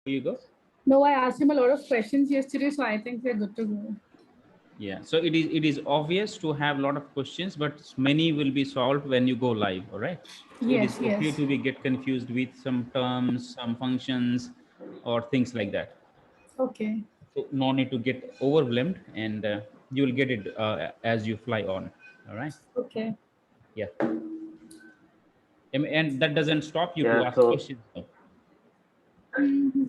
you go? No, I asked him a lot of questions yesterday, so I think we're good to go. Yeah, so it is obvious to have a lot of questions, but many will be solved when you go live. All right. So it is Yes, okay yes. to be get confused with some terms, some functions, or things like that. Okay. So no need to get overwhelmed, and you will get it as you fly on. All right. Okay. Yeah. And that doesn't stop you to Yeah, ask so questions, though. Mhm.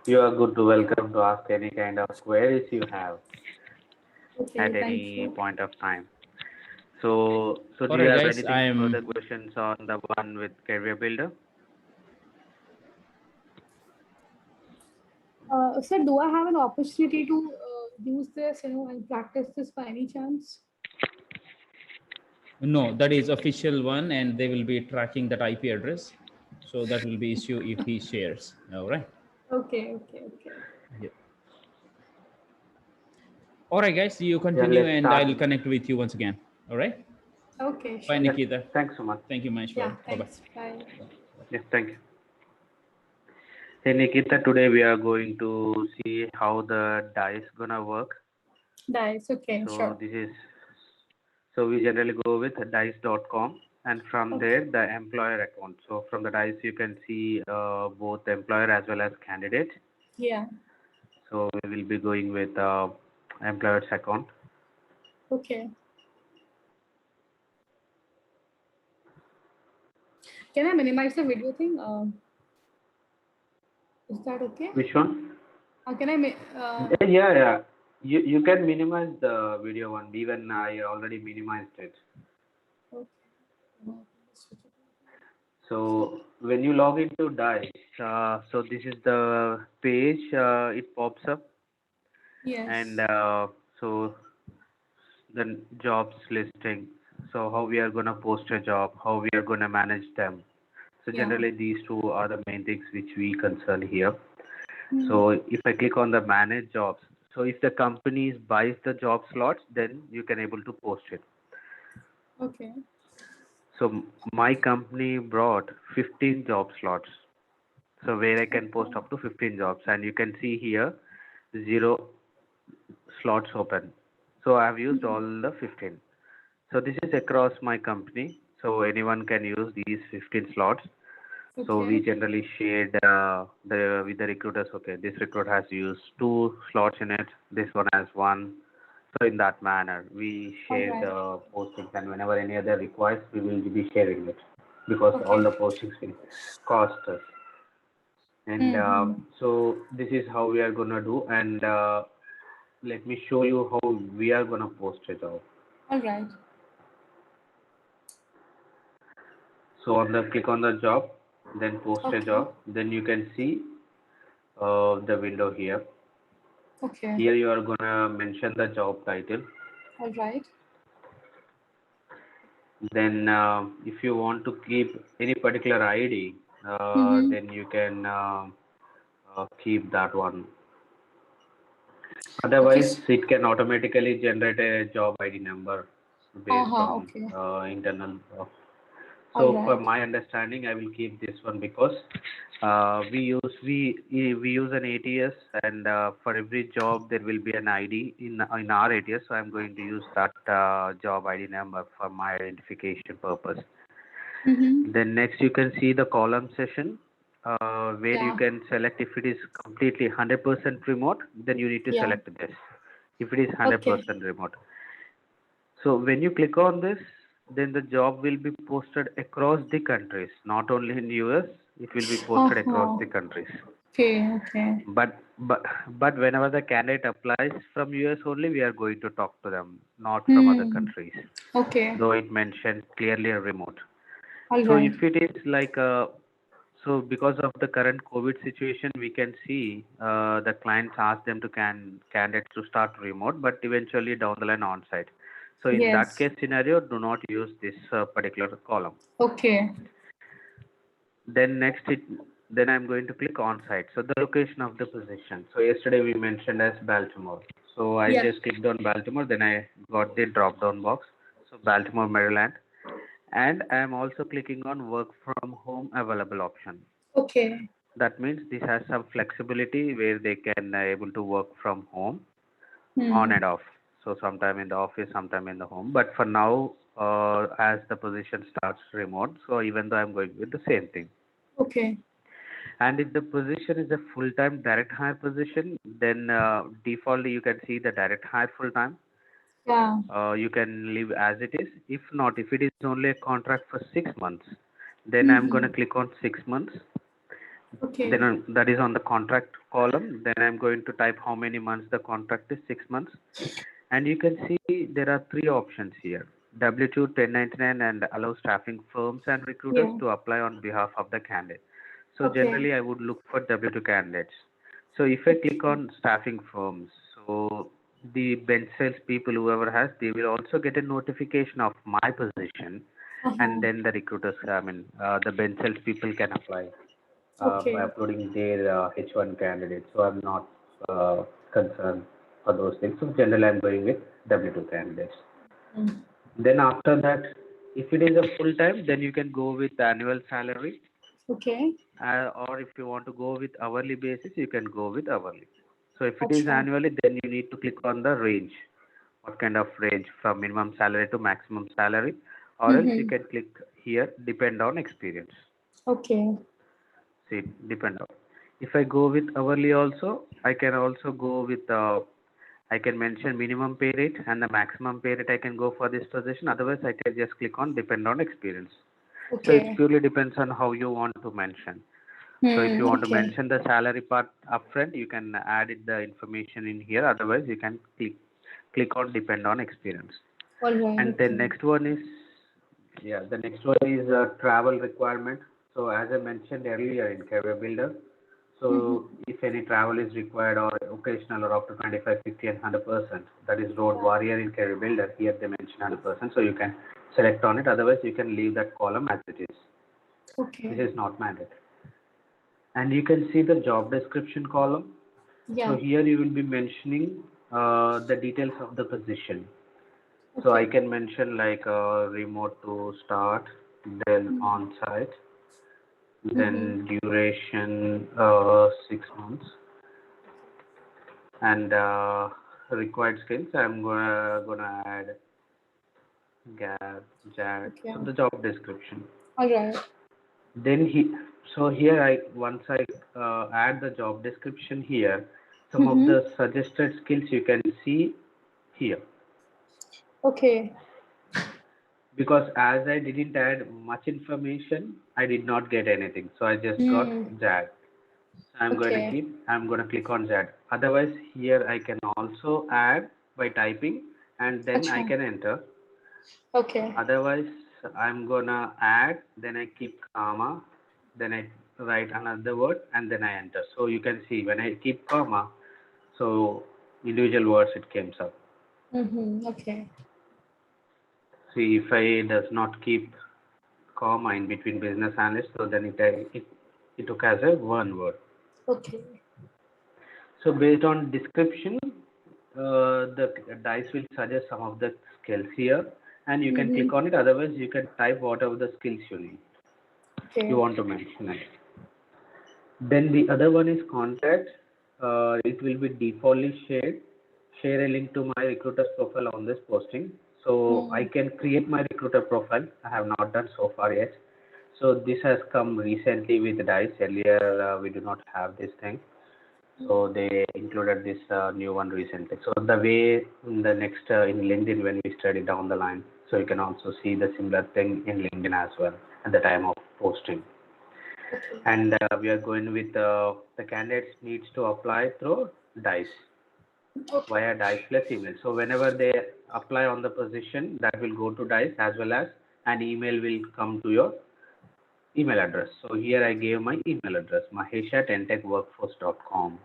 you are good to welcome to ask any kind of queries you have Okay, at thank any you. point of time. So do All you right, have guys. anything further I'm questions on the one with Career Builder? Sir, do I have an opportunity to use this, and practice this by any chance? No, that is official one, and they will be tracking that IP address. So that will be issue if he shares. All right. Okay, okay, okay. Yeah. All right, guys. You Yeah, continue, let's and start. I'll connect with you once again. All right. Okay, Bye, sure. Yes, Nikita. thanks so much. Thank you, Maheshwar. Yeah, Bye bye. thanks. Bye. Yes, thank you. Hey Nikita, today we are going to see how the dice gonna work. Nice. Okay, So sure. this is so we generally go with dice.com, and from Okay. there the employer account. So from the dice you can see both employer as well as candidate. Yeah. So we will be going with employer's account. Okay. Can I minimize the video thing? Is that okay? Which one? Can I? Yeah. You can minimize the video one. Even I already minimized it. Okay. So when you log into Dice, so this is the page. It pops up, and Yes. so the jobs listing. So how we are gonna post a job, how we are gonna manage them. So Yeah. generally these two are the main things which we concern here. Hmm. So if I click on the manage jobs, so if the company buys the job slots, then you can able to post it. Okay. So my company brought 15 job slots. So where I can post Okay. up to 15 jobs, and you can see here 0 slots open. So I have used all the 15. So this is across my company. So anyone can use these 15 slots. So we Okay. generally shared the with the recruiters. Okay, this recruiter has used 2 slots in it. This one has 1. So in that manner, we All share right. the postings, and whenever any other requires, we will be sharing it because all Okay. the postings will cost us. And Mm-hmm. so this is how we are gonna do. And let me show you how we are gonna post a job. All right. So on the click on the job, then post a Okay. job. Then you can see the window here. Okay. Here you are gonna mention the job title. All right. Then if you want to keep any particular ID, Mm-hmm. then you can keep that one. Okay. Otherwise, it can automatically generate a job ID number based Uh-huh. on Okay. internal. All So, for right. my understanding, I will keep this one because we use an ATS, and for every job there will be an ID in our ATS. So, I'm going to use that job ID number for my identification purpose. Mm-hmm. Then next you can see the column session where you Yeah. can select if it is completely 100% remote, then you need to Yeah. select this. If it is Okay. 100% remote. So when you click on this, then the job will be posted across the countries, not only in US, it will be posted across Uh-huh. the countries. Okay. Okay. But but but whenever the candidate applies from US only, we are going to talk to them, not from other Hmm. countries, Okay. though it mentioned clearly remote. All So right. if it is like so because of the current COVID situation, we can see the clients ask them to candidates to start remote, but eventually down the line on-site. So in that Yes. case scenario, do not use this particular column. Okay. Then then I'm going to click on-site. So the location of the position. So yesterday we mentioned as Baltimore. So I Yeah. just clicked on Baltimore. Then I got the drop-down box. So Baltimore, Maryland. And I am also clicking on work from home available option. Okay. That means this has some flexibility where they can able to work from home on Hmm. and off. So sometime in the office, sometime in the home. But for now, as the position starts remote, so even though I'm going with the same thing. Okay. And if the position is a full-time direct hire position, then defaultly you can see the direct hire full-time. Yeah. You can leave as it is. If not, if it is only a contract for 6 months, then I'm going to Hmm. click on 6 months. Okay. Then that is on the contract column. Then I'm going to type how many months the contract is, 6 months. And you can see there are three options here. W2, 1099 and allow staffing firms and recruiters Yeah. to apply on behalf of the candidate. So Okay. generally I would look for W2 candidates. So if I click Okay. on staffing firms, so the bench sales people, whoever has, they will also get a notification of my position, and Uh-huh. then the recruiters, the bench sales people can apply by Okay. uploading their H1 candidates. So I'm not concerned for those things. So generally, I'm going with W2 candidates. Mm. Then after that, if it is a full time, then you can go with annual salary, Okay. or if you want to go with hourly basis, you can go with hourly. So if it is Acha. annually, then you need to click on the range. What kind of range from minimum salary to maximum salary, or else you Mm-hmm. can click here, depend on experience. Okay. See, depend on. If I go with hourly also, I can also go with, I can mention minimum pay rate and the maximum pay rate I can go for this position. Otherwise, I can just click on depend on experience. So it Okay. purely depends on how you want to mention. So if you Hmm. want to Okay. mention the salary part upfront, you can add it, the information in here. Otherwise, you can click on depend on experience. All right. And then Okay. next one is, yeah, the next one is travel requirement. So as I mentioned earlier in Career Builder, Mm-hmm. so if any travel is required or occasional or up to 25, 50 and 100%, that is Road Yeah. Warrior in Career Builder. Here they mention 100%, so you can select on it. Otherwise, you can leave that column as it is. This Okay. is not mandatory. And you can see the job description column. So Yeah. here you will be mentioning the details of the position. So I Okay. can mention like remote to start, then on-site, Mm-hmm. then duration 6 months, and required skills. I'm gonna add Gap, JAD, Okay. so the job description. All right. Then so here once I add the job description here, some of Mm-hmm. the suggested skills you can see here. Okay. Because as I didn't add much information, I did not get anything. So I just got Hmm. JAD. So Okay. I'm going to click on JAD. Otherwise, here I can also add by typing and then I Acha. can enter. Okay. Otherwise, I'm going to add, then I keep comma, then I write another word and then I enter. So you can see when I keep comma, so individual words it comes up. Mm-hmm. Okay. See, if I does not keep comma in between business analyst, so then it took as a one word. Okay. So based on description, the dice will suggest some of the skills here, and you can Mm-hmm. click on it. Otherwise, you can type whatever the skills you Okay. want to mention it. Then the other one is contact. It will be defaultly shared. Share a link to my recruiter's profile on this posting. So I Hmm. can create my recruiter profile. I have not done so far yet. So this has come recently with Dice. Earlier, we do not have this thing. So they included this new one recently. So the way in the next in LinkedIn when we study down the line, so you can also see the similar thing in LinkedIn as well at the time of posting. Okay. And we are going with the candidates needs to apply through Dice Okay. via Dice plus email. So whenever they apply on the position, that will go to Dice as well as an email will come to your email address. So here I gave my email address, mahesh@ntechworkforce.com.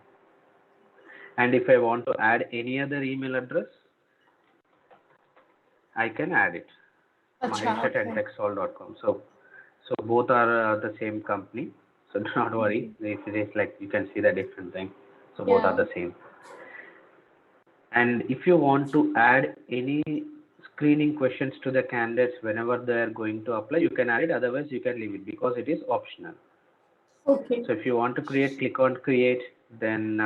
And if I want to add any other email address, I can add it, Acha. Okay. mahesh@ntechsol.com. So both are the same company. So do not worry. Mhm. If it is like you can see the different thing. So both are Yeah. the same. And if you want to add any screening questions to the candidates whenever they are going to apply, you can add it. Otherwise, you can leave it because it is optional. Okay. So if you want to create, click on create, then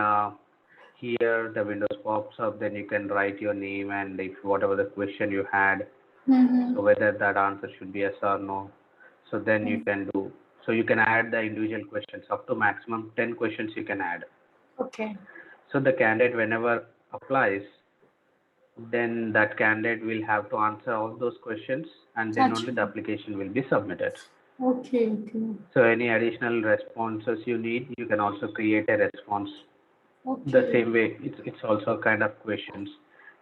here the Windows pops up, then you can write your name and if whatever the question you had, Mm-hmm. so whether that answer should be yes or no. So then you can do, so you can add the individual questions, up to maximum 10 questions you can add. Okay. So the candidate whenever applies, then that candidate will have to answer all those questions and then only the Achha. application will be submitted. Okay. Okay. So any additional responses you need, you can also create a response. The Okay. same way, it's also kind of questions.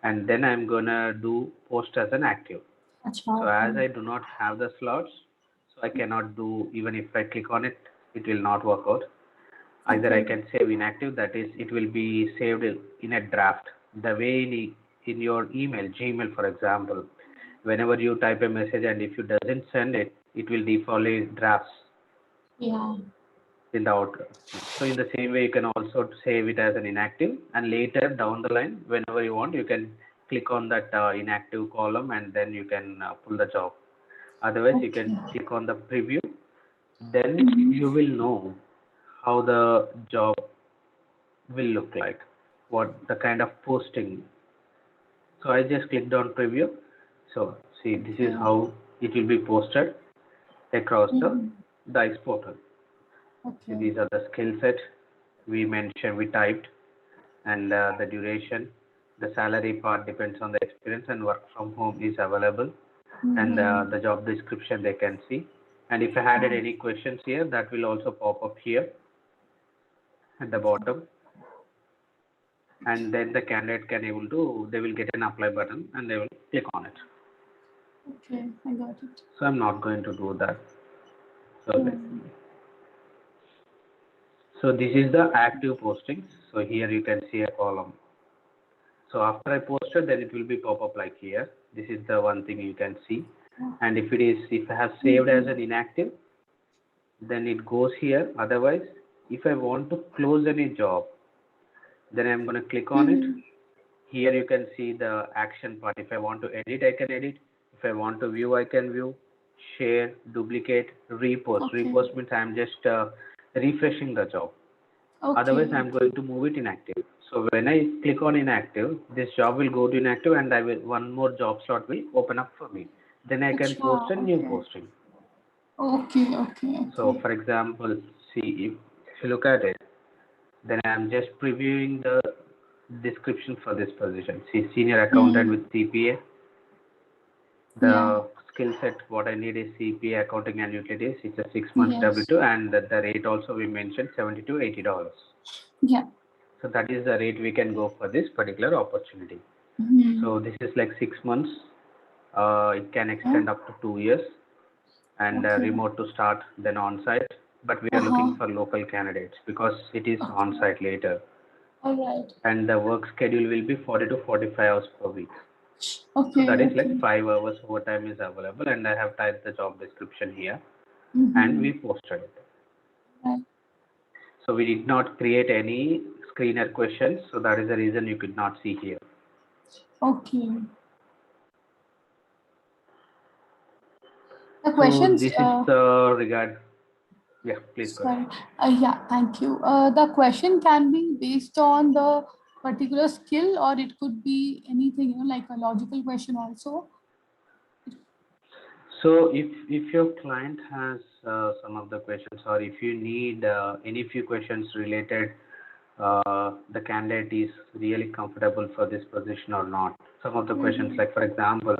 And then I'm gonna do post as an active. Achha. So as Okay. I do not have the slots, so I cannot do, even if I click on it, it will not work out. Either I Okay. can save inactive, that is, it will be saved in a draft. The way in your email, Gmail, for example, whenever you type a message and if you doesn't send it, it will defaultly drafts Yeah. in the Outlook. So in the same way, you can also save it as an inactive, and later down the line, whenever you want, you can click on that inactive column and then you can pull the job. Otherwise, you Okay. can click on the preview, then Mm-hmm. you will know how the job will look like, what the kind of posting. So I just clicked on preview. So see, this is Okay. how it will be posted across the Mm-hmm. DICE portal. So Okay. these are the skill set we mentioned, we typed, and the duration. The salary part depends on the experience, and work from home is available, and Mm-hmm. the job description they can see. And if I added any questions here, that will also pop up here at the bottom, and then the candidate can able to, they will get an apply button and they will click on it. Okay. I got it. So I'm not going to do that. So Mm. so this is the active postings. So here you can see a column. So after I posted, then it will be pop up like here. This is the one thing you can see. And if it is, if I have saved as an inactive, then it goes here. Otherwise, if I want to close any job, then I'm going to click on it. Mm-hmm. Here you can see the action part. If I want to edit, I can edit. If I want to view, I can view. Share, duplicate, repost. Okay. Repost means I'm just refreshing the job. Okay. Otherwise, I'm going to move it inactive. So when I click on inactive, this job will go to inactive, and I will, one more job slot will open up for me. Then I can Achha. post a new Okay. posting. Okay. Okay. So Okay. for example, see, if you look at it, then I'm just previewing the description for this position. See, senior accountant Mm. with CPA. Yeah. The skill set, what I need is CPA, accounting and utilities. It's a 6 months Yes. W2, and the rate also we mentioned $70 to $80. Yeah. So that is the rate we can go for this particular opportunity. Mm-hmm. So this is like 6 months. It can Yeah. extend up to 2 years, and Okay. remote to start, then on-site. But we are looking Uh-huh. for local candidates because it is Okay. on-site later. All right. And the work schedule will be 40 to 45 hours per week. So Okay. that is Okay. like 5 hours overtime is available, and I have typed the job description here, and Mm-hmm. we posted it. Right. So we did not create any screener questions, so that is the reason you could not see here. Okay. The So questions. this is regard. Yeah, please go ahead. Sorry. Yeah. Thank you. The question can be based on the particular skill, or it could be anything. Like a logical question also. So if your client has some of the questions, or if you need any few questions related, the candidate is really comfortable for this position or not. Some of the questions, like for example,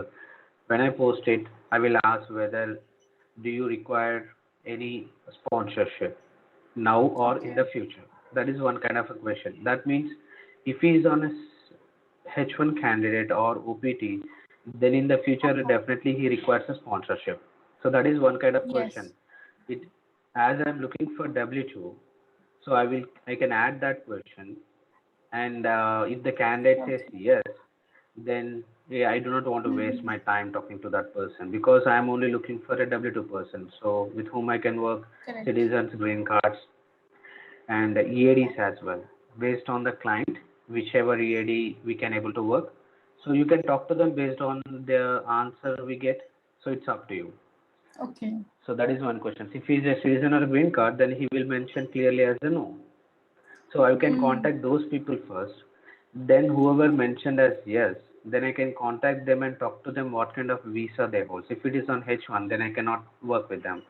when I post it, I will ask whether do you require any sponsorship now or in Okay. the future. That is one kind of a question. That means if he is on a H1 candidate or OPT, then in the future definitely he requires a sponsorship. So that is one kind of question. Yes. It, as I'm looking for W2, so I can add that question, and if the candidate says Okay. yes, then yeah, I do not want to waste my time talking to that person because I am only looking for a W2 person. So with whom I can work, Correct. citizens, green cards, and EADs as well. Based on the client, whichever EAD we can able to work. So you can talk to them based on the answer we get. So it's up to you. Okay. So that is one question. If he is a citizen or a green card, then he will mention clearly as a no. So I can contact those people first. Then whoever mentioned as yes, then I can contact them and talk to them what kind of visa they hold. If it is on H1, then I cannot work with them,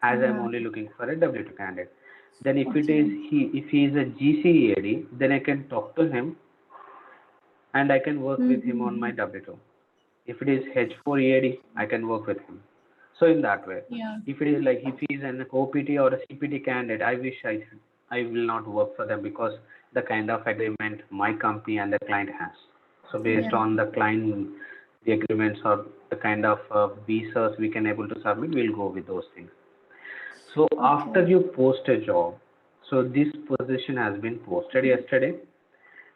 as I'm only looking for a W2 candidate. Then if it is if he is a GCEAD, then I can talk to him and I can work with him on my W2. If it is H4 EAD, I can work with him. So in that way, if it is like if he is an OPT or a CPT candidate, I wish I will not work for them because the kind of agreement my company and the client has. So based on the client, the agreements or the kind of visas we can able to submit, we'll go with those things. So after you post a job, so this position has been posted yesterday,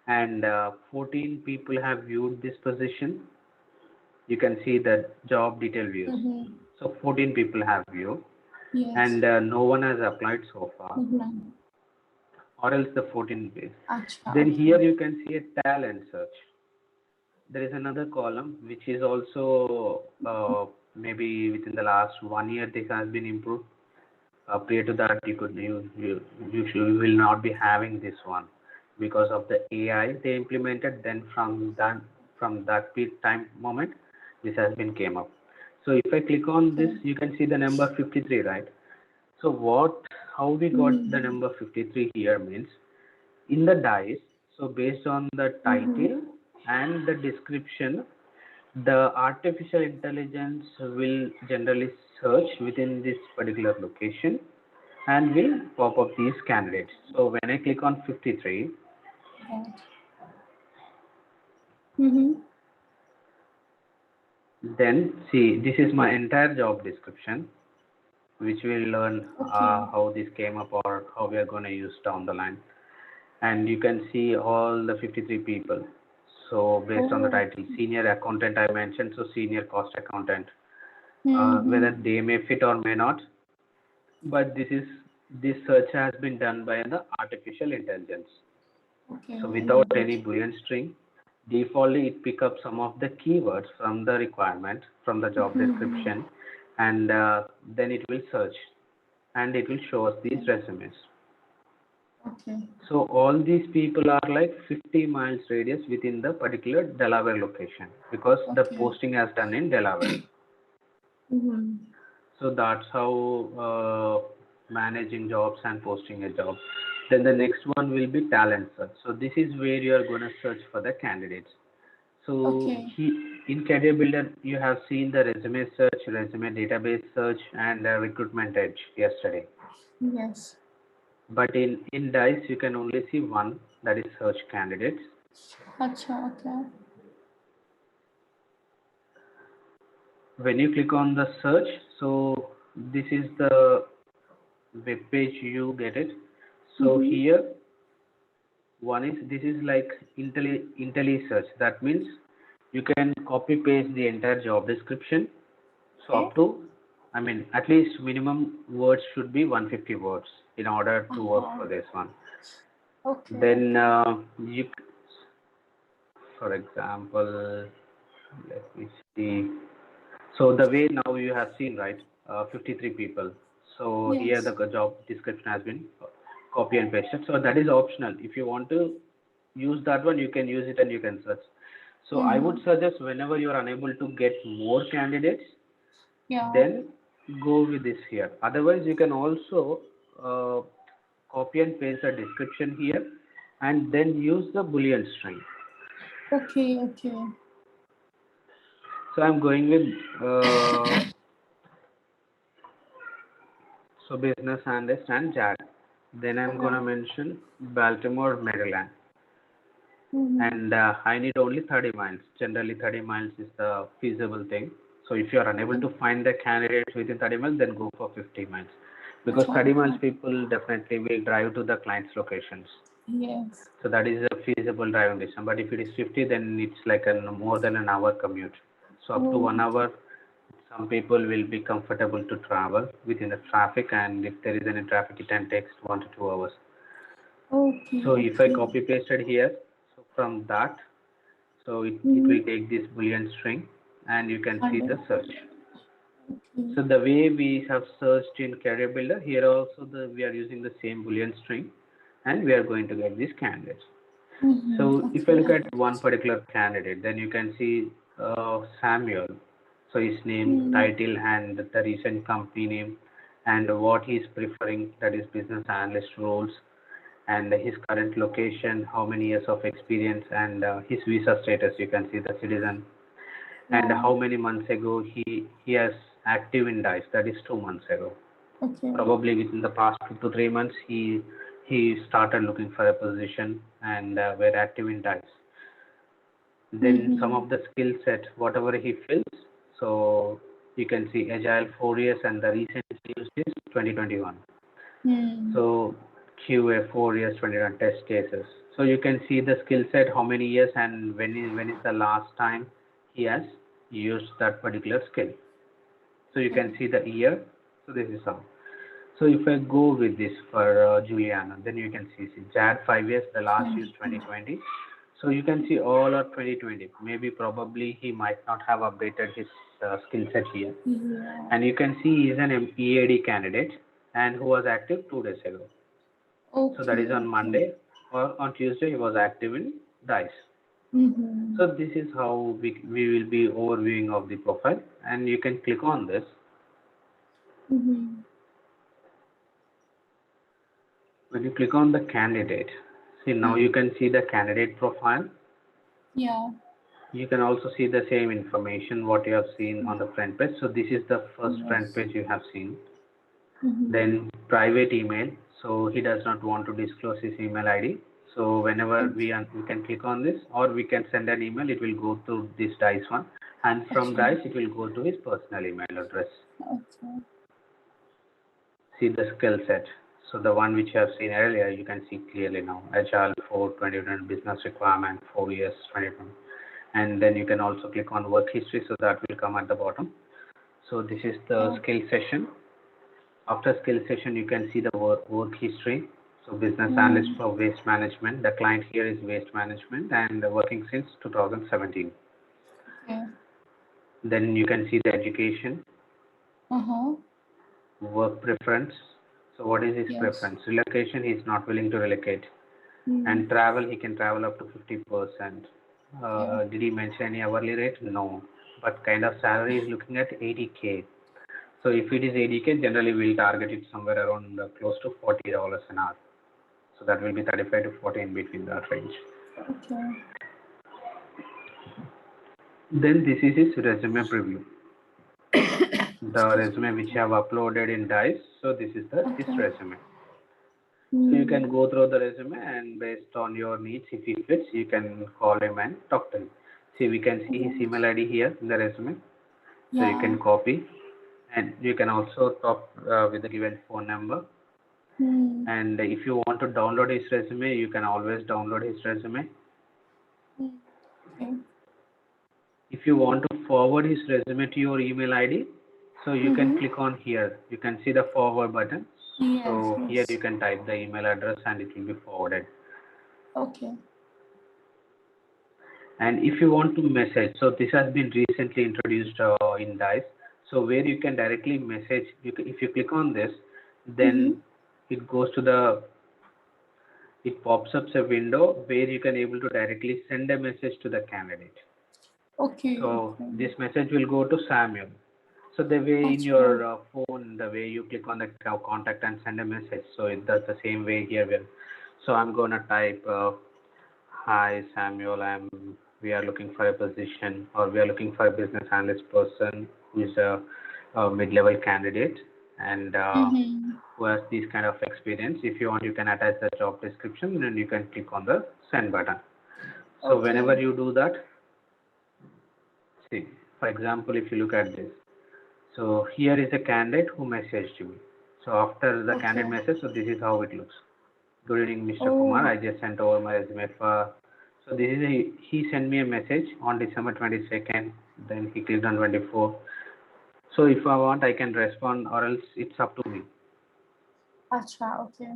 and 14 people have viewed this position. You can see the job detail views. So 14 people have viewed, and no one has applied so far, or else the 14 base. Then here you can see a talent search. There is another column which is also maybe within the last 1 year this has been improved. Prior to that, you will not be having this one because of the AI they implemented. Then from that time moment, this has been came up. So if I click on this, you can see the number 53, right? So how we got the number 53 here means in the dice. So based on the title and the description, the artificial intelligence will generally search within this particular location and will pop up these candidates. So when I click on 53, then see, this is my entire job description, which we'll learn how this came up or how we are going to use down the line. And you can see all the 53 people. So based on the title, senior accountant I mentioned, so senior cost accountant, whether they may fit or may not, but this search has been done by the artificial intelligence. So without any Boolean string, defaultly it pick up some of the keywords from the requirement, from the job description, and then it will search and it will show us these resumes. So all these people are like 50 miles radius within the particular Delaware location because the posting has done in Delaware. So that's how managing jobs and posting a job. Then the next one will be talent search. So this is where you are going to search for the candidates. So in Career Builder, you have seen the resume search, resume database search, and recruitment edge yesterday. Yes. But in DICE, you can only see one, that is search candidates. When you click on the search, so this is the web page, you get it. So here, this is like IntelliSearch. That means you can copy paste the entire job description. So up to, I mean, at least minimum words should be 150 words in order to work for this one. Then for example, let me see. So the way now you have seen, right, 53 people. So here the job description has been copy and pasted. So that is optional. If you want to use that one, you can use it and you can search. So I would suggest whenever you are unable to get more candidates, then go with this here. Otherwise, you can also copy and paste the description here and then use the Boolean string. So I'm going with so business analyst and JAD. Then I'm gonna mention Baltimore, Maryland, and I need only 30 miles. Generally, 30 miles is the feasible thing. So if you are unable to find the candidates within 30 miles, then go for 50 miles, because 30 miles people definitely will drive to the client's locations. So that is a feasible driving distance. But if it is 50, then it's like a more than an hour commute. So up to 1 hour, some people will be comfortable to travel within the traffic, and if there is any traffic, it can take 1 to 2 hours. So if I copy pasted here, so from that, so it will take this Boolean string, and you can see the search. Okay. So the way we have searched in Career Builder, here also we are using the same Boolean string, and we are going to get these candidates. So if I look Okay. at one particular candidate, then you can see Samuel. So his name, title, and the recent company name, and what he's preferring, that is business analyst roles, and his current location, how many years of experience, and his visa status. You can see the citizen, and Yeah. how many months ago he has active in DICE. That is 2 months ago. Okay. Probably within the past 2 to 3 months, he started looking for a position and were active in DICE. Then some of the skill set, whatever he fills. So you can see Agile 4 years, and the recently used is 2021. So QA 4 years, 21 test cases. So you can see the skill set, how many years, and when is the last time he has used that particular skill. So you can see the year. So this is how. So if I go with this for Juliana, then you can see JAD 5 years, the last use 2020. So you can see all are 2020. Maybe probably he might not have updated his skill set here. Yeah. And you can see he's an EAD candidate and who was active 2 days ago. Okay. So that is on Monday, or on Tuesday he was active in DICE. So this is how we will be overviewing of the profile, and you can click on this. When you click on the candidate, see now you can see the candidate profile. Yeah. You can also see the same information what you have seen on the front page. So this is the first front page you have seen. Then private email. So he does not want to disclose his email ID. So whenever we can click on this, or we can send an email, it will go to this DICE one, and from DICE it will go to his personal email address. Okay. See the skill set. So the one which you have seen earlier, you can see clearly now. Agile 4, 2020 business requirement, 4 years, 2020. And then you can also click on work history, so that will come at the bottom. So this is the skill session. After skill session, you can see the work history. So business analyst for waste management. The client here is waste management and working since 2017. Okay. Then you can see the education, work preference. So what is his preference? Relocation, he is not willing to relocate. And travel, he can travel up to 50%. Did he mention any hourly rate? No. But kind of salary is looking at 80K. So if it is 80K, generally we'll target it somewhere around close to $40 an hour. So that will be 35 to 40 in between that range. Okay. Then this is his resume preview. The resume which I have uploaded in DICE. So this is his resume. So you can go through the resume, and based on your needs, if he fits, you can call him and talk to him. See, we can see his email ID here in the resume. So you can copy, and you can also talk with the given phone number. And if you want to download his resume, you can always download his resume. Okay. If you want to forward his resume to your email ID, so you can click on here. You can see the forward button. So here you can type the email address and it will be forwarded. Okay. And if you want to message, so this has been recently introduced in DICE. So where you can directly message, if you click on this, then it goes to it pops up a window where you can able to directly send a message to the candidate. Okay. So this message will go to Samuel. So the way in your phone, the way you click on the contact and send a message, so it does the same way here. So I'm gonna type, hi Samuel, we are looking for a position, or we are looking for a business analyst person who is a mid-level candidate and who has this kind of experience. If you want, you can attach the job description and you can click on the send button. So whenever you do that, see, for example, if you look at this, so here is a candidate who messaged you. So after the candidate message, so this is how it looks. Good evening, Mr. Kumar. I just sent over my resume for. So this is he sent me a message on December 22nd. Then he clicked on 24. So if I want, I can respond, or else it's up to me. Acha, okay.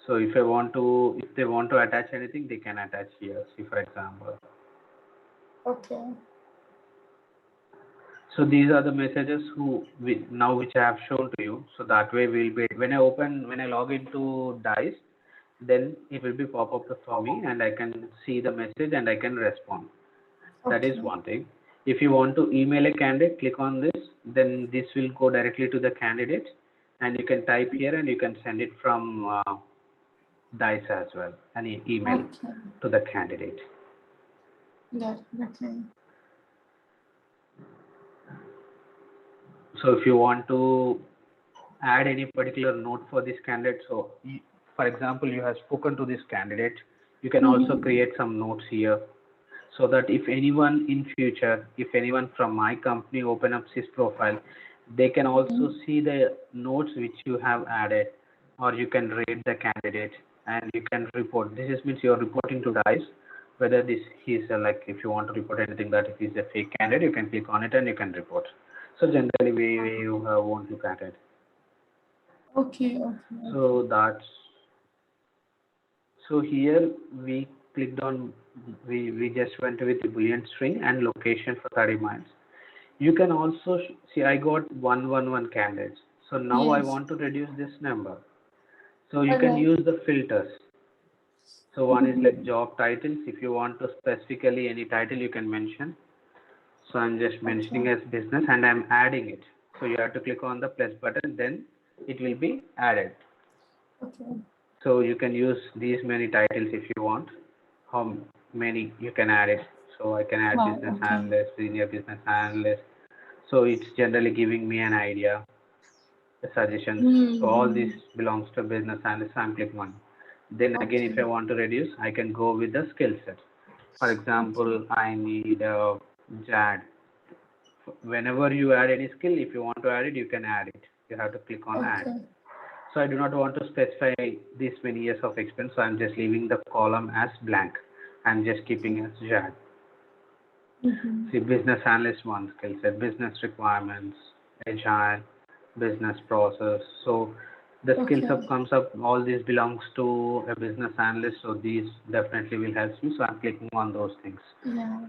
So if they want to attach anything, they can attach here. See, for example. Okay. So these are the messages now which I have shown to you. So that way we'll be, when I log into Dice, then it will be pop up for me and I can see the message and I can respond. That is Okay. one thing. If you want to email a candidate, click on this, then this will go directly to the candidate and you can type here and you can send it from Dice as well, an email Okay. to the candidate. Yeah. Okay. So if you want to add any particular note for this candidate, so for example, you have spoken to this candidate, you can also create some notes here, so that if anyone in future, if anyone from my company open up his profile, they can also see the notes which you have added, or you can rate the candidate and you can report. This is means you're reporting to Dice whether this he's like, if you want to report anything that if he's a fake candidate, you can click on it and you can report. So generally we won't look at it. Okay. Okay. So that's, so here we clicked on, we just went with the boolean string and location for 30 miles. You can also see I got 111 candidates. So now I Yes. want to reduce this number. So you can Alright. use the filters. So one is like job titles. If you want to specifically any title, you can mention. So I'm just mentioning as business and I'm adding it. So you have to click on the plus button, then it will be added. Okay. So you can use these many titles if you want. How many you can add it. So I can add Wow. business Okay. analyst, senior business analyst. So it's generally giving me an idea, the suggestions. So all this belongs to business analyst. I'm clicking on. Then again, if I want to reduce, I can go with the skill set. For example, I need JAD. Whenever you add any skill, if you want to add it, you can add it. You have to click on add. Okay. So I do not want to specify this many years of experience, so I'm just leaving the column as blank. I'm just keeping as JAD. See, business analyst one skill set, business requirements, agile, business process. So the skills Okay. up comes up, all this belongs to a business analyst, so these definitely will help me. So I'm clicking on those things. Yeah.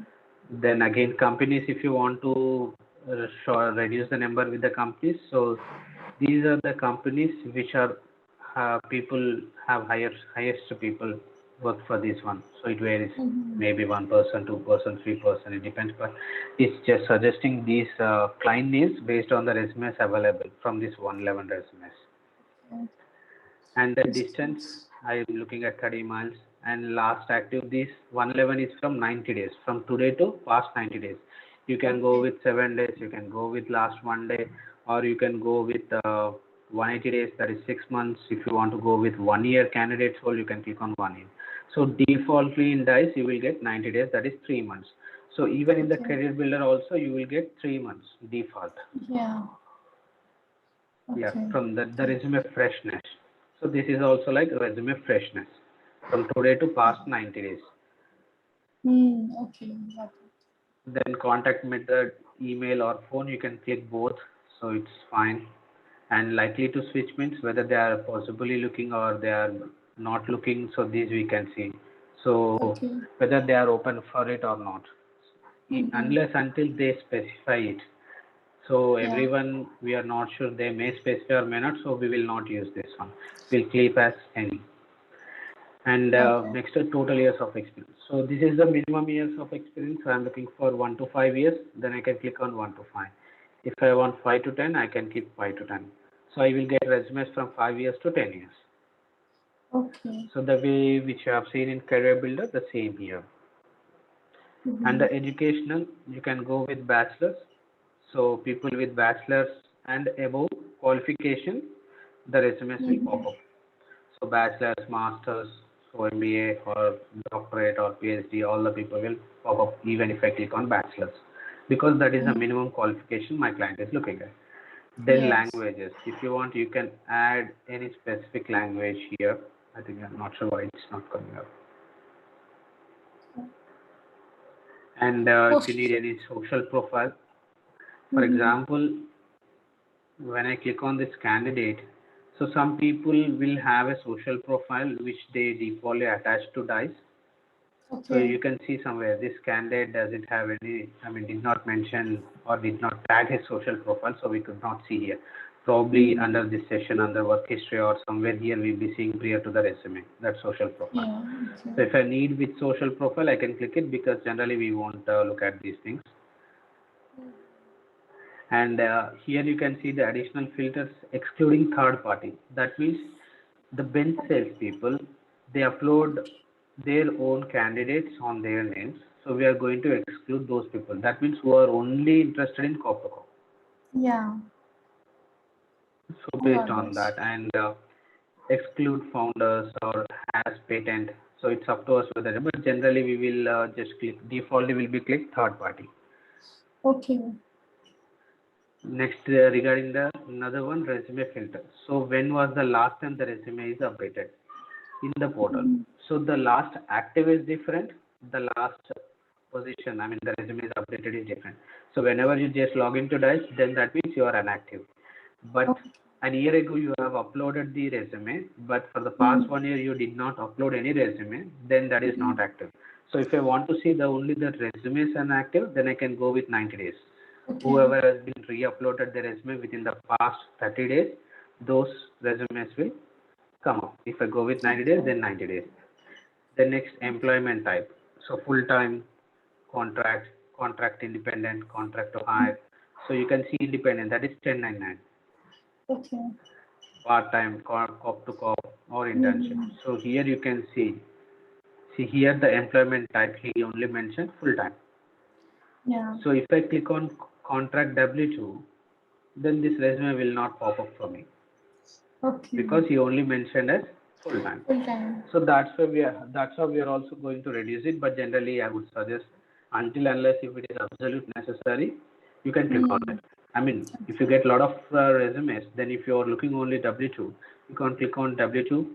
Then again, companies, if you want to reduce the number with the companies, so these are the companies which are people have highest people work for this one. So it varies, maybe 1%, 2%, 3%, it depends, but it's just suggesting these client names based on the resumes available from this 111 resumes. Okay. And the distance, I am looking at 30 miles, and last active, this 111 is from 90 days, from today to past 90 days. You can go with 7 days, you can go with last 1 day, or you can go with 180 days, that is 6 months. If you want to go with 1 year candidates role, you can click on 1 year. So defaultly in Dice, you will get 90 days, that is 3 months. So even in the career builder also, you will get 3 months default. Yeah. Okay. Yeah, from the resume freshness. So this is also like resume freshness from today to past 90 days. Okay. Got it. Then contact method, email or phone, you can click both, so it's fine. And likely to switch means whether they are possibly looking or they are not looking, so these we can see. So Okay. whether they are open for it or not, unless until they specify it. So Yeah. everyone, we are not sure, they may specify or may not, so we will not use this one. We'll keep as any. And Okay. next, total years of experience. So this is the minimum years of experience. So I'm looking for 1 to 5 years. Then I can click on 1 to 5. If I want 5 to 10, I can keep 5 to 10. So I will get resumes from 5 years to 10 years. Okay. So the way which you have seen in Career Builder, the same here. And the educational, you can go with bachelor's. So people with bachelor's and above qualification, the resumes will pop up. So bachelor's, master's, so MBA or doctorate or PhD, all the people will pop up even if I click on bachelor's, because that is the minimum qualification my client is looking at. Then Yes. languages, if you want, you can add any specific language here. I think I'm not sure why it's not coming up. And if you need any social profile, for example, when I click on this candidate, so some people will have a social profile which they defaultly attach to Dice. So Okay. you can see somewhere this candidate doesn't have any, I mean, did not mention or did not tag his social profile, so we could not see here. Probably Mm. under this session, under work history or somewhere here, we'll be seeing prior to the resume, that social profile. Yeah. Okay. So if I need with social profile, I can click it because generally we won't look at these things. And here you can see the additional filters excluding third party. That means the bench salespeople, they upload their own candidates on their names. So we are going to exclude those people. That means who are only interested in cop to cop. Yeah. So I based got on this. that, and exclude founders or has patent. So it's up to us whether, but generally we will just click, defaultly will be click third party. Okay. Next, regarding the another one, resume filter. So when was the last time the resume is updated in the portal? Mm. So the last active is different. The last position, I mean, the resume is updated is different. So whenever you just log into Dice, then that means you are inactive. But Okay. a year ago you have uploaded the resume, but for the past Mm. 1 year you did not upload any resume, then that is not Mm. active. So if I want to see the only the resume is inactive, then I can go with 90 days. Okay. Whoever has been re-uploaded the resume within the past 30 days, those resumes will come up. If I go with 90 days, Okay. then 90 days. The next, employment type. So full-time, contract, contract independent, contract to hire. So you can see independent, that is 1099. Okay. Part-time, cop to cop, or internship. Mm. So here you can see here the employment type, he only mentioned full-time. Yeah. So if I click on contract W2, then this resume will not pop up for me Okay. because he only mentioned as full-time. Full time. So that's why that's how we are also going to reduce it. But generally, I would suggest until unless if it is absolute necessary, you can click on it. Mm. I mean, if you get a lot of resumes, then if you are looking only W2, you can click on W2,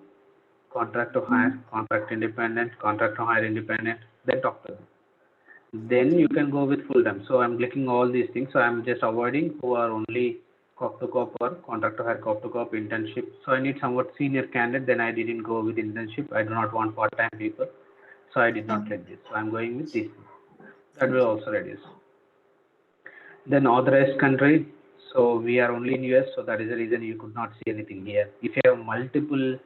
contract to hire, Mm. contract independent, contract to hire independent, then talk to them. Then Okay. you can go with full time. So I'm clicking all these things. So I'm just avoiding who are only cop to cop or contract to hire, cop to cop, internship. So I need somewhat senior candidate. Then I didn't go with internship. I do not want part time people. So I did Yeah. not click this. So I'm going with this. That will Okay. also reduce. Then authorized country. So we are only in US. So that is the reason you could not see anything here. If you have multiple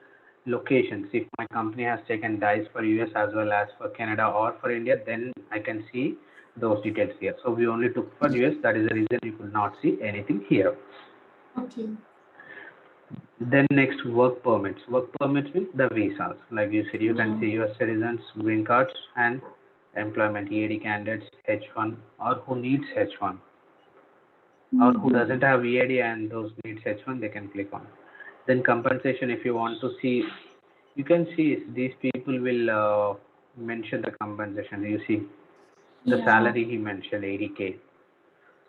locations, if my company has taken dice for US as well as for Canada or for India, then I can see those details here. So we only took for US. That is the reason you could not see anything here. Okay. Then next, work permits. Work permits means the visas. Like you said, you can Yeah. see US citizens, green cards, and employment EAD candidates, H1, or who needs H1, or who Mm-hmm. doesn't have EAD and those needs H1, they can click on. Then compensation, if you want to see, you can see these people will mention the compensation. You see the Yeah. salary he mentioned 80K.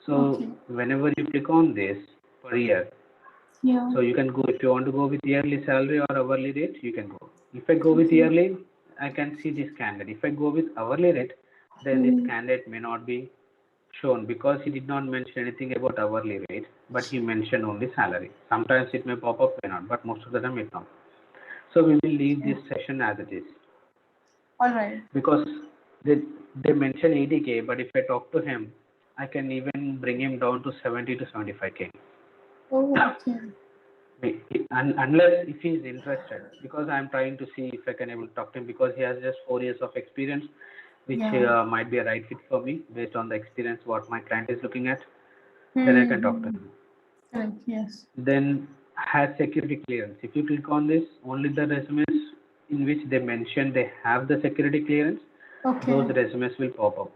So Okay. whenever you click on this per year, Yeah. so you can go, if you want to go with yearly salary or hourly rate, you can go. If I go with Okay. yearly, I can see this candidate. If I go with hourly rate, then this Mm. candidate may not be shown because he did not mention anything about hourly rate, but he mentioned only salary. Sometimes it may pop up, may not, but most of the time it not. So we will leave Okay. this session as it is All right. because they mention 80K, but if I talk to him, I can even bring him down to 70 to 75K. Oh, okay. Unless if he is interested, because I'm trying to see if I can able to talk to him because he has just 4 years of experience, which Yeah. might be a right fit for me based on the experience what my client is looking at. Then I can talk to Mm-hmm. him. Correct. Yes. Then has security clearance. If you click on this, only the resumes in which they mention they have the security clearance, those Okay. resumes will pop up.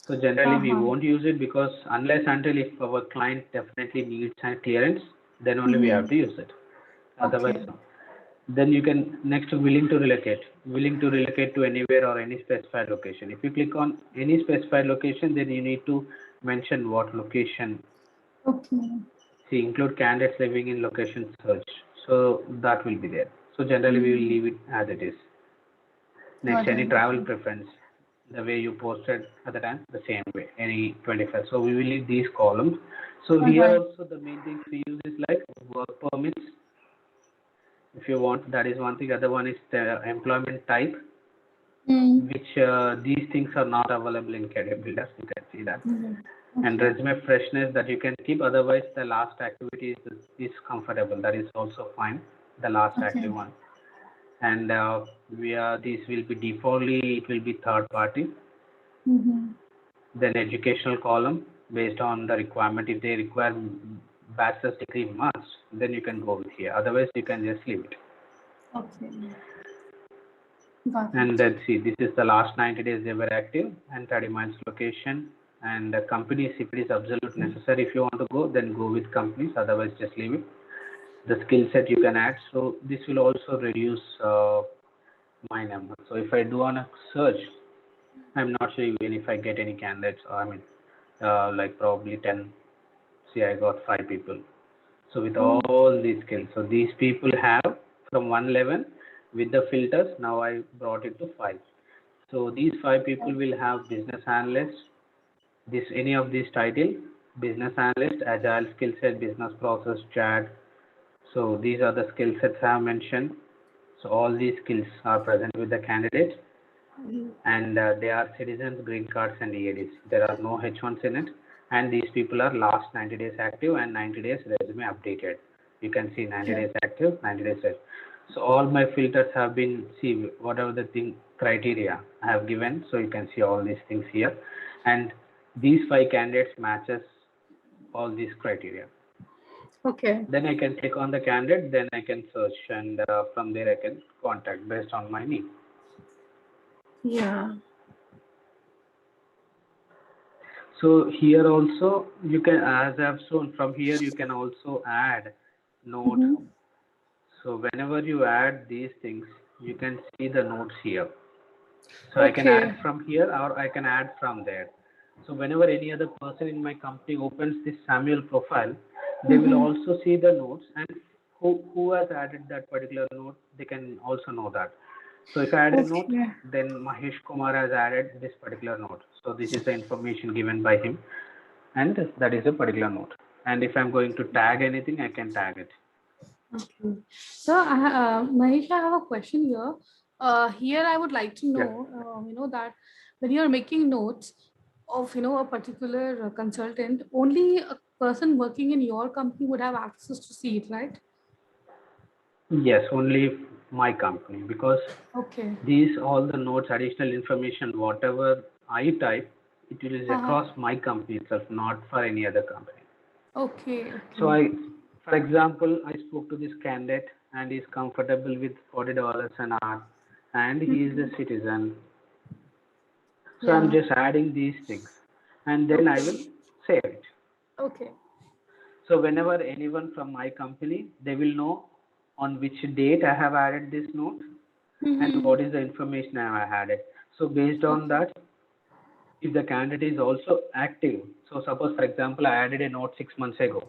So generally we Uh-huh. won't use it because unless until if our client definitely needs a clearance, then only we have Mm-hmm. to use it. Otherwise, Okay. no. Then you can next willing to relocate. Willing to relocate to anywhere or any specified location. If you click on any specified location, then you need to mention what location. Okay. See, include candidates living in location search. So that will be there. So generally we will Mm. leave it as it is. Next, Got any it. travel Okay. preference, the way you posted at the time, the same way, any 25. So we will leave these columns. So All here right. also the main things we use is like work permits. If you want, that is one thing. Other one is the employment type. which these things are not available in career builders. You can see that. And Okay. resume freshness that you can keep. Otherwise, the last activity is comfortable. That is also fine. The last Okay. active one. And this will be defaultly, it will be third party. Then educational column based on the requirement. If they require bachelor's degree must, then you can go with here. Otherwise, you can just leave it. Okay. Got it. And then see, this is the last 90 days they were active, and 30 miles location. And the companies, if it is absolute necessary, if you want to go, then go with companies. Otherwise, just leave it. The skill set you can add. So this will also reduce my number. So if I do on a search, I'm not sure even if I get any candidates. I mean, like probably 10. See, I got 5 people. So with all these skills, so these people have from 111 with the filters. Now I brought it to 5. So these 5 people will have business analyst. This any of these title, business analyst, agile skill set, business process, chat. So these are the skill sets I have mentioned. So all these skills are present with the candidate, and they are citizens, green cards, and EADs. There are no H1s in it, and these people are last 90 days active and 90 days resume updated. You can see 90 days active, 90 days active. So all my filters have been, see whatever the thing criteria I have given. So you can see all these things here, and these 5 candidates matches all these criteria. Okay. Then I can click on the candidate, then I can search, and from there I can contact based on my need. Yeah. So here also you can, as I have shown, from here you can also add note. So whenever you add these things, you can see the notes here. So I can add from here or I can add from there. So whenever any other person in my company opens this Samuel profile, they will also see the notes, and who has added that particular note, they can also know that. So if I add a note, then Mahesh Kumar has added this particular note. So this is the information given by him, and that is a particular note. And if I'm going to tag anything, I can tag it. Okay. So, Mahesh, I have a question here. Here, I would like to know, that when you are making notes of, a particular consultant, only a person working in your company would have access to see it, right? Yes, only my company, because Okay. these all the notes, additional information, whatever I type, it is across my company itself, not for any other company. Okay. So for example, I spoke to this candidate and he's comfortable with $40 an hour, and he is a citizen. So I'm just adding these things, and then I will save it. Okay. So whenever anyone from my company, they will know on which date I have added this note and what is the information I have added. So based on that, if the candidate is also active, so suppose for example I added a note 6 months ago,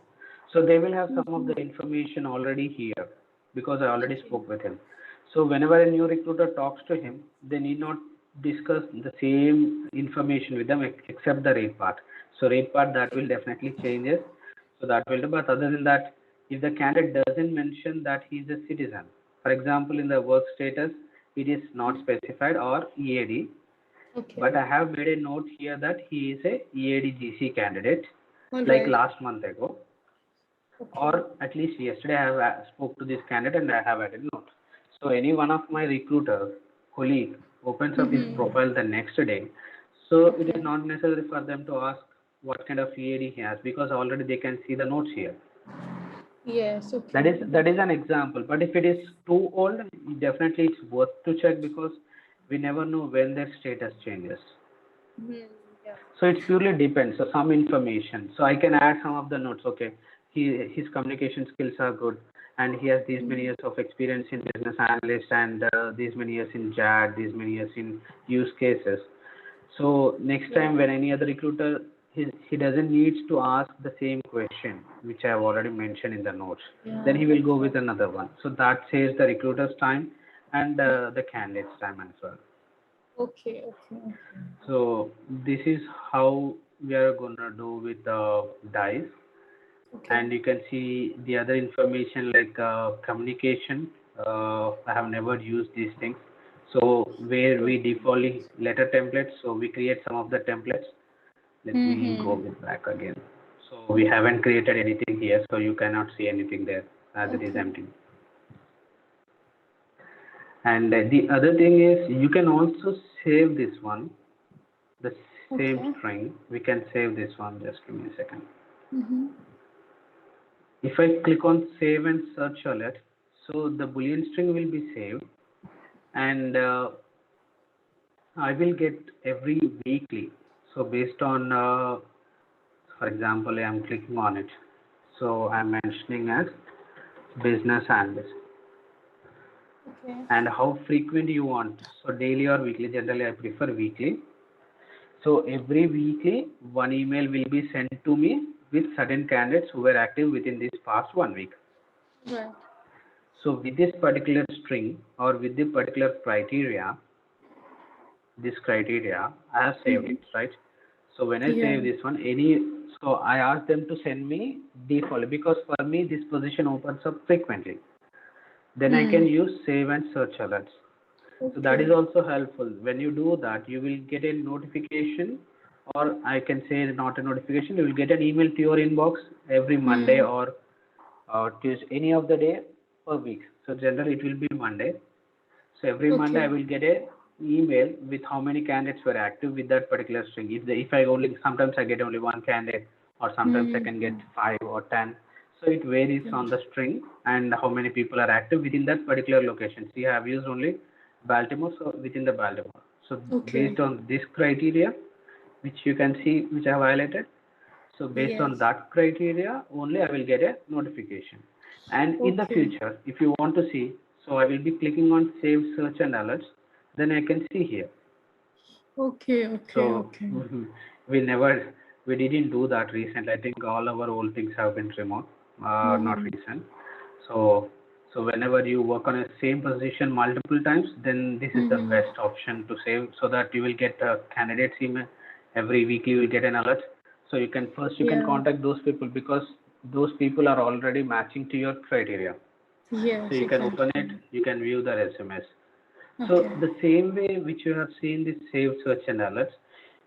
so they will have some of the information already here because I already spoke with him. So whenever a new recruiter talks to him, they need not discuss the same information with them except the rate part. So rate part, that will definitely changes. So that will do. But other than that, if the candidate doesn't mention that he is a citizen, for example in the work status it is not specified or EAD, but I have made a note here that he is a EAD GC candidate, like last month ago, or at least yesterday I have spoke to this candidate and I have added a note. So any one of my recruiter colleague opens up his profile the next day, so it is not necessary for them to ask what kind of EAD he has, because already they can see the notes here. Yes. Okay. That is an example. But if it is too old, definitely it's worth to check, because we never know when their status changes. So it purely depends. So some information. So I can add some of the notes. Okay, his communication skills are good, and he has these many years of experience in business analyst, and these many years in JAD, these many years in use cases. So next time when any other recruiter, he doesn't need to ask the same question which I have already mentioned in the notes. Then he will go with another one. So that saves the recruiter's time and the candidate's time as well. Okay. So this is how we are going to do with the DICE. And you can see the other information like communication. I have never used these things. So where we default letter templates, so we create some of the templates. Let me go with back again. So we haven't created anything here, so you cannot see anything there as it is empty. And the other thing is you can also save this one, the same string. We can save this one. Just give me a second. If I click on save and search alert, so the Boolean string will be saved, and I will get every weekly. So based on, for example, I am clicking on it. So I'm mentioning as business analyst. And how frequent you want. So daily or weekly. Generally, I prefer weekly. So every weekly, one email will be sent to me with certain candidates who were active within this past 1 week. Right. So with this particular string or with the particular criteria, I have saved it, right? So when I save this one, so I ask them to send me default, because for me this position opens up frequently. Then I can use save and search alerts. So that is also helpful. When you do that, you will get a notification, or I can say not a notification, you will get an email to your inbox every Monday or Tuesday, any of the day per week. So generally it will be Monday. So every Monday I will get a email with how many candidates were active with that particular string. If I only, sometimes I get only one candidate, or sometimes I can get 5 or 10. So it varies on the string and how many people are active within that particular location. See, I have used only Baltimore, so within the Baltimore. So based on this criteria, which you can see, which I have highlighted. So based on that criteria, only I will get a notification. And in the future, if you want to see, so I will be clicking on save search and alerts. Then I can see here. So we didn't do that recently. I think all our old things have been removed, not recent. So whenever you work on a same position multiple times, then this is the best option to save, so that you will get a candidate's email every week. You will get an alert. So you can contact those people, because those people are already matching to your criteria. So you can open it, you can view the resumes. So the same way which you have seen this save search and alerts,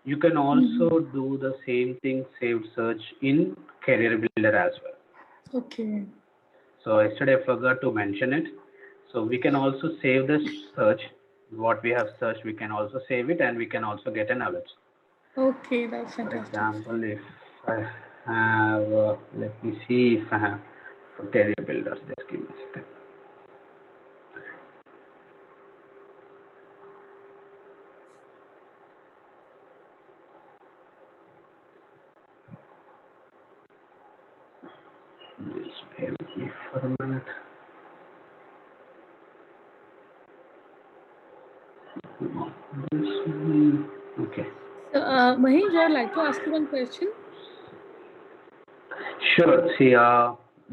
you can also do the same thing, save search, in Career Builder as well. So yesterday I forgot to mention it. So we can also save the search. What we have searched, we can also save it, and we can also get an alert. That's fantastic. For example, if I have, let me see if I have for Career Builders. Just give me a second. Just bear with me for a minute. Okay. So, Mahesh, I would like to ask you one question. Sure. See,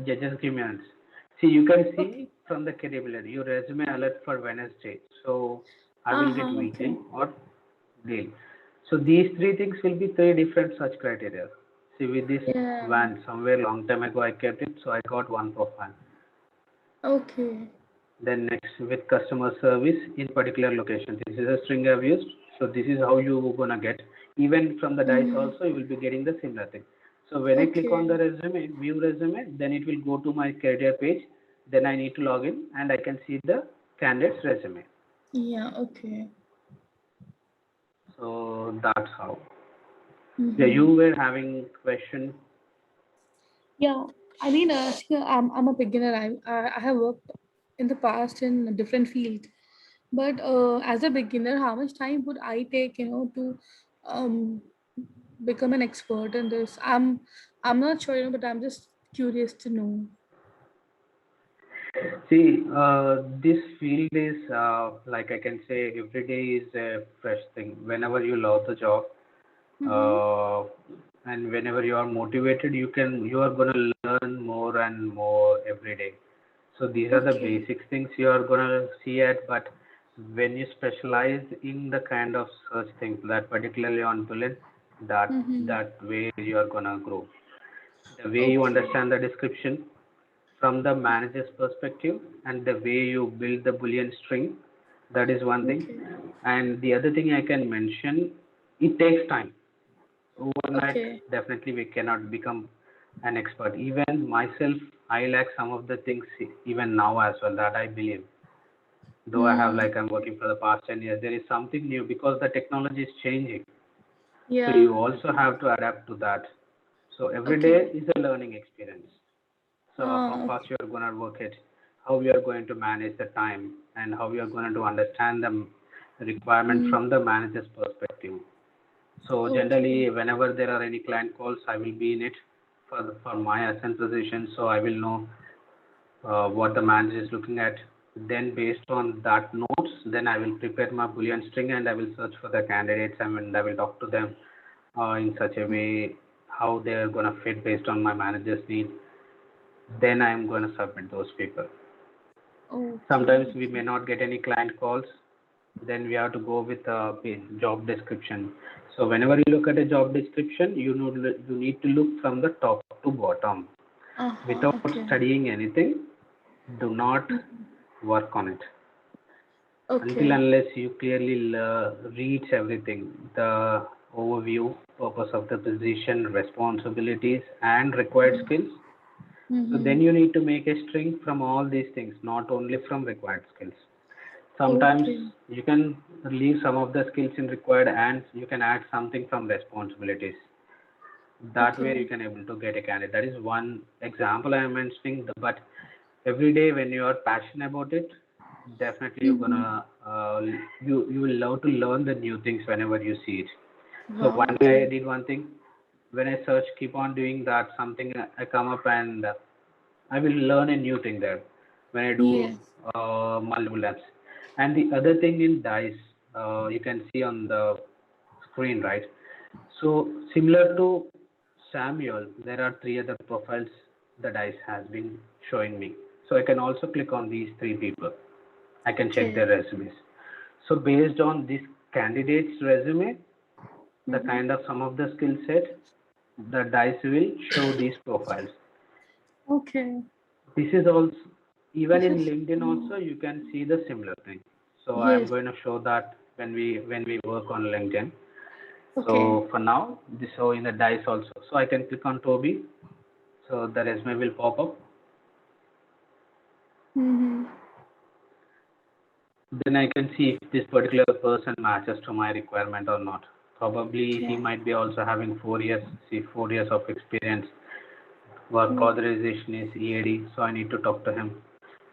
just give me an answer. See, you can see from the Career Builder, your resume alert for Wednesday. So I will get weekly or daily. So these three things will be three different search criteria. See, with this one, somewhere long time ago I kept it, so I got one profile. Then next, with customer service in particular location. This is a string I've used. So this is how you're gonna get. Even from the dice also, you will be getting the similar thing. So when I click on the resume, view resume, then it will go to my career page. Then I need to log in, and I can see the candidate's resume. So that's how. Yeah, you were having question. I mean, see, I'm a beginner. I have worked in the past in a different field, but as a beginner, how much time would I take, to um, become an expert in this? I'm not sure, but I'm just curious to know. See, this field is like I can say every day is a fresh thing. Whenever you love the job, and whenever you are motivated, you are gonna learn more and more every day. So these are the basic things you are gonna see at. But when you specialize in the kind of search things, that particularly on bullet, that way you are gonna grow. The way you understand the description from the manager's perspective, and the way you build the Boolean string, That is one thing. Okay. And the other thing I can mention, it takes time. Overnight, Okay. definitely we cannot become an expert. Even myself, I lack some of the things even now as well, that I believe. Though I have, Hmm. like, I'm working for the past 10 years, there is something new because the technology is changing. So Yeah. you also have to adapt to that. So every day Okay. is a learning experience. So how fast Okay. you are going to work it, how you are going to manage the time, and how you are going to understand the requirement Hmm. from the manager's perspective. So Okay. generally, whenever there are any client calls, I will be in it for my assigned position. So I will know what the manager is looking at. Then based on that notes, then I will prepare my Boolean string and I will search for the candidates and I will talk to them in such a way how they are going to fit based on my manager's need. Then I am going to submit those people. Sometimes Okay. we may not get any client calls. Then we have to go with a job description. So whenever you look at a job description, you need to look from the top to bottom. Uh-huh. Without Okay. studying anything, do not Mhm. work on it until Okay. unless you clearly read everything, the overview, purpose of the position, responsibilities, and required skills. So Mm-hmm. then you need to make a string from all these things, not only from required skills. Sometimes Okay. you can leave some of the skills in required and you can add something from responsibilities. That way you Okay. can able to get a candidate. That is one example I am mentioning. But every day when you are passionate about it, definitely you're Mm-hmm. gonna you will love to learn the new things whenever you see it. So Wow. one day I Okay. did one thing. When I search, keep on doing that, something I come up and I will learn a new thing there when I do Yes. multiple labs. And the other thing in DICE, you can see on the screen, right? So similar to Samuel, there are three other profiles that DICE has been showing me. So I can also click on these three people. I can check their Okay. resumes. So based on this candidate's resume, the Mm-hmm. kind of some of the skill set, the DICE will show these profiles. Okay. This is also, even This in is LinkedIn also you can see the similar thing. So I am yes. going to show that when we work on LinkedIn. Okay. So for now, this show in the DICE also. So I can click on Toby. So the resume will pop up. Mm-hmm. Then I can see if this particular person matches to my requirement or not. Probably he Okay. might be also having 4 years, see 4 years of experience. Work Mm. authorization is EAD, so I need to talk to him.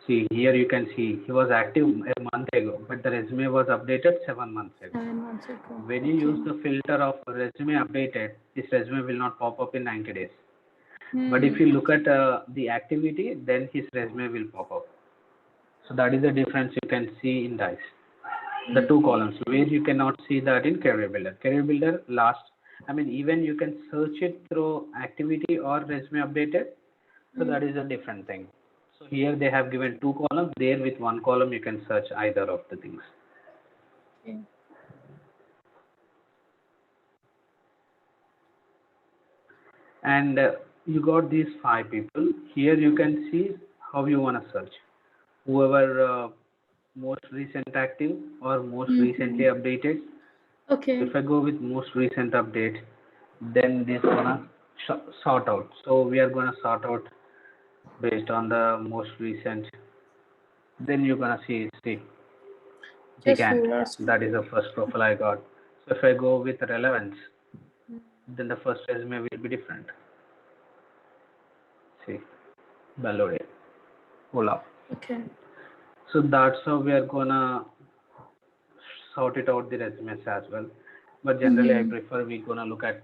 See, here you can see he was active a month ago, but the resume was updated 7 months ago. 7 months ago. When you Okay. use the filter of resume updated, this resume will not pop up in 90 days. But if Hmm. you look Okay. at the activity, then his resume will pop up. So that is the difference you can see in DICE. The two Okay. columns where you cannot see that in Career Builder. Career Builder last, I mean, even you can search it through activity or resume updated. So Mm. that is a different thing. So here they have given two columns. There with one column you can search either of the things. Okay. And you got these five people. Here you can see how you want to search. Whoever most recent active or most Mm-hmm. recently updated. Okay. If I go with most recent update, then this gonna sort out. So we are gonna sort out based on the most recent. Then you're gonna see the Just candidate. last That is week. the first profile I got. So if I go with relevance, then the first resume will be different. See, Balode, Ola. Okay. So that's how we are gonna sort it out the resumes as well. But generally, I Mm-hmm. prefer we gonna look at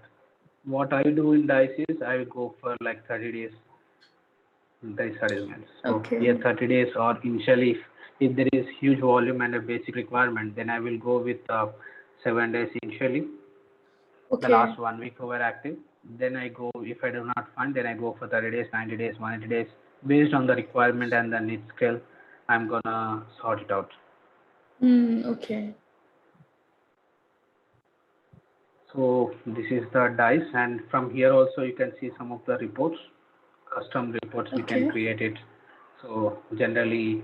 what I do in DICE is I will go for like 30 days DICE resumes. So here Okay. 30 days or initially if there is huge volume and a basic requirement, then I will go with 7 days initially. The Okay. last 1 week over active. Then I go, if I do not find, then I go for 30 days, 90 days, 180 days. Based on the requirement and the need scale, I'm gonna sort it out. Okay. So this is the DICE, and from here also you can see some of the reports, custom reports we can Okay. create it. So generally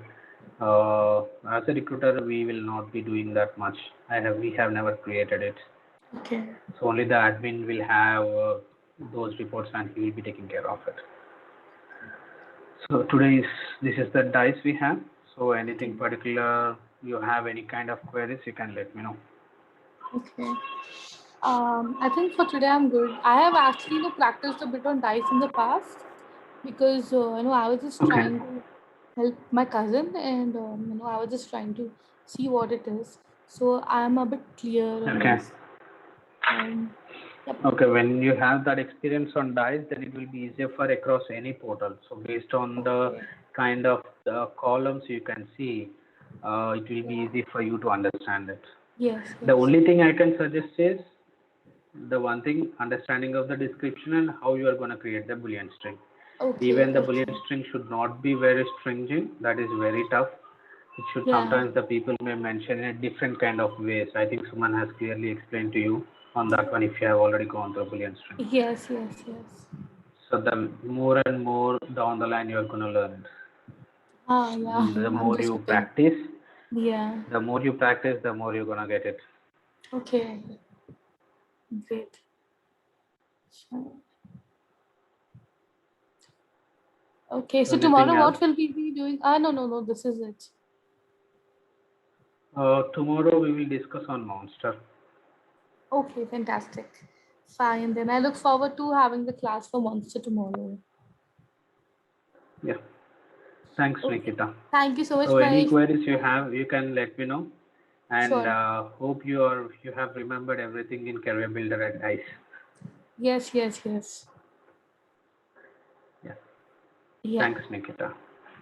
As a recruiter, we will not be doing that much. We have never created it. Okay. So only the admin will have those reports and he will be taking care of it. So this is the dice we have. So anything particular you have, any kind of queries, you can let me know. Okay. I think for today I'm good. I have actually practiced a bit on dice in the past because I was just Okay. trying to help my cousin, and I was just trying to see what it is. So I'm a bit clear on Okay. this. Yep. Okay, when you have that experience on dice, then it will be easier for across any portal. So based on the Okay. kind of columns you can see, it will be easy for you to understand it. Yes. The only thing I can suggest is the one thing, understanding of the description and how you are going to create the Boolean string. Okay. Even the Okay. Boolean string should not be very stringent. That is very tough. It should Yeah. sometimes the people may mention in a different kind of ways. I think someone has clearly explained to you on that one if you have already gone through Boolean string. Yes. So the more and more down the line you are going to learn it. Yeah. The I'm more just you hoping. practice, Yeah. the more you practice, the more you're going to get it. Okay. Great. Sure. Okay. So Anything tomorrow, else? what will we be doing? No. This is it. Tomorrow we will discuss on Monster. Okay. Fantastic. Fine. Then I look forward to having the class for Monster tomorrow. Yeah. Thanks, Okay. Nikita. Thank you so much, So any Mahesh. queries you have, you can let me know. And Sure. hope you have remembered everything in Career Builder at DICE. Yes. Yeah. Yeah. Thanks, Nikita.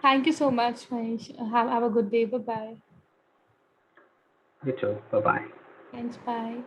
Thank you so much, Mahesh. Have a good day. Bye-bye. You too. Bye-bye. Thanks. Bye.